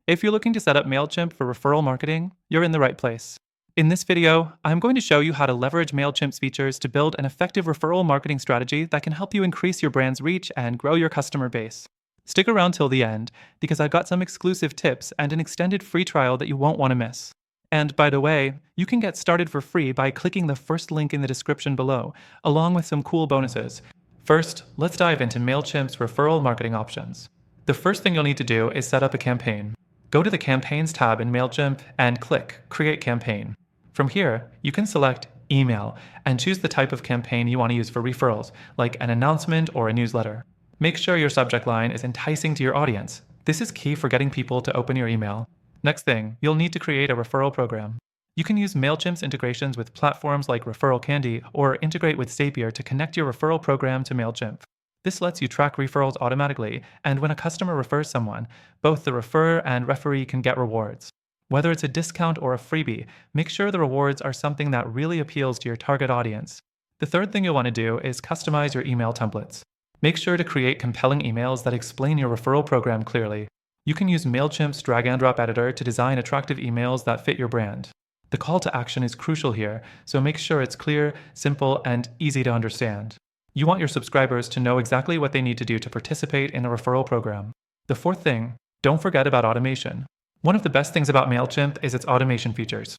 If you're looking to set up Mailchimp for referral marketing, you're in the right place. In this video, I'm going to show you how to leverage Mailchimp's features to build an effective referral marketing strategy that can help you increase your brand's reach and grow your customer base. Stick around till the end, because I've got some exclusive tips and an extended free trial that you won't want to miss. And by the way, you can get started for free by clicking the first link in the description below, along with some cool bonuses. First, let's dive into Mailchimp's referral marketing options. The first thing you'll need to do is set up a campaign. Go to the Campaigns tab in Mailchimp and click Create Campaign. From here, you can select Email and choose the type of campaign you want to use for referrals, like an announcement or a newsletter. Make sure your subject line is enticing to your audience. This is key for getting people to open your email. Next thing, you'll need to create a referral program. You can use Mailchimp's integrations with platforms like Referral Candy or integrate with Zapier to connect your referral program to Mailchimp. This lets you track referrals automatically, and when a customer refers someone, both the referrer and referee can get rewards. Whether it's a discount or a freebie, make sure the rewards are something that really appeals to your target audience. The third thing you'll want to do is customize your email templates. Make sure to create compelling emails that explain your referral program clearly. You can use Mailchimp's drag and drop editor to design attractive emails that fit your brand. The call to action is crucial here, so make sure it's clear, simple, and easy to understand. You want your subscribers to know exactly what they need to do to participate in a referral program. The fourth thing, don't forget about automation. One of the best things about Mailchimp is its automation features.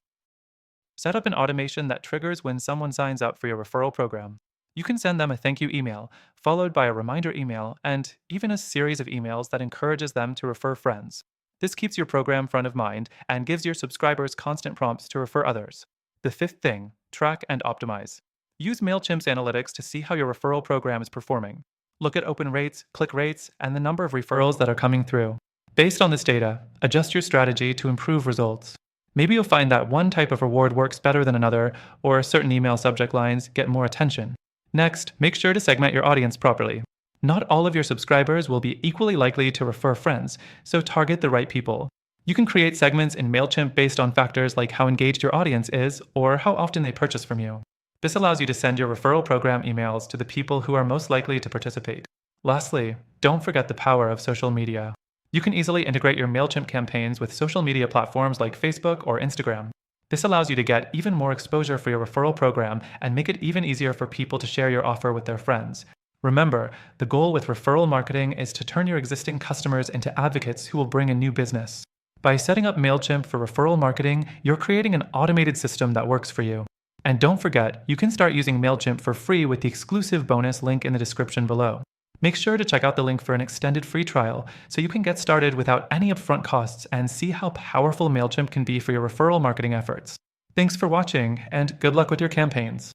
Set up an automation that triggers when someone signs up for your referral program. You can send them a thank you email, followed by a reminder email, and even a series of emails that encourages them to refer friends. This keeps your program front of mind and gives your subscribers constant prompts to refer others. The fifth thing, track and optimize. Use Mailchimp's analytics to see how your referral program is performing. Look at open rates, click rates, and the number of referrals that are coming through. Based on this data, adjust your strategy to improve results. Maybe you'll find that one type of reward works better than another, or certain email subject lines get more attention. Next, make sure to segment your audience properly. Not all of your subscribers will be equally likely to refer friends, so target the right people. You can create segments in Mailchimp based on factors like how engaged your audience is or how often they purchase from you. This allows you to send your referral program emails to the people who are most likely to participate. Lastly, don't forget the power of social media. You can easily integrate your Mailchimp campaigns with social media platforms like Facebook or Instagram. This allows you to get even more exposure for your referral program and make it even easier for people to share your offer with their friends. Remember, the goal with referral marketing is to turn your existing customers into advocates who will bring in new business. By setting up Mailchimp for referral marketing, you're creating an automated system that works for you. And don't forget, you can start using Mailchimp for free with the exclusive bonus link in the description below. Make sure to check out the link for an extended free trial so you can get started without any upfront costs and see how powerful Mailchimp can be for your referral marketing efforts. Thanks for watching, and good luck with your campaigns.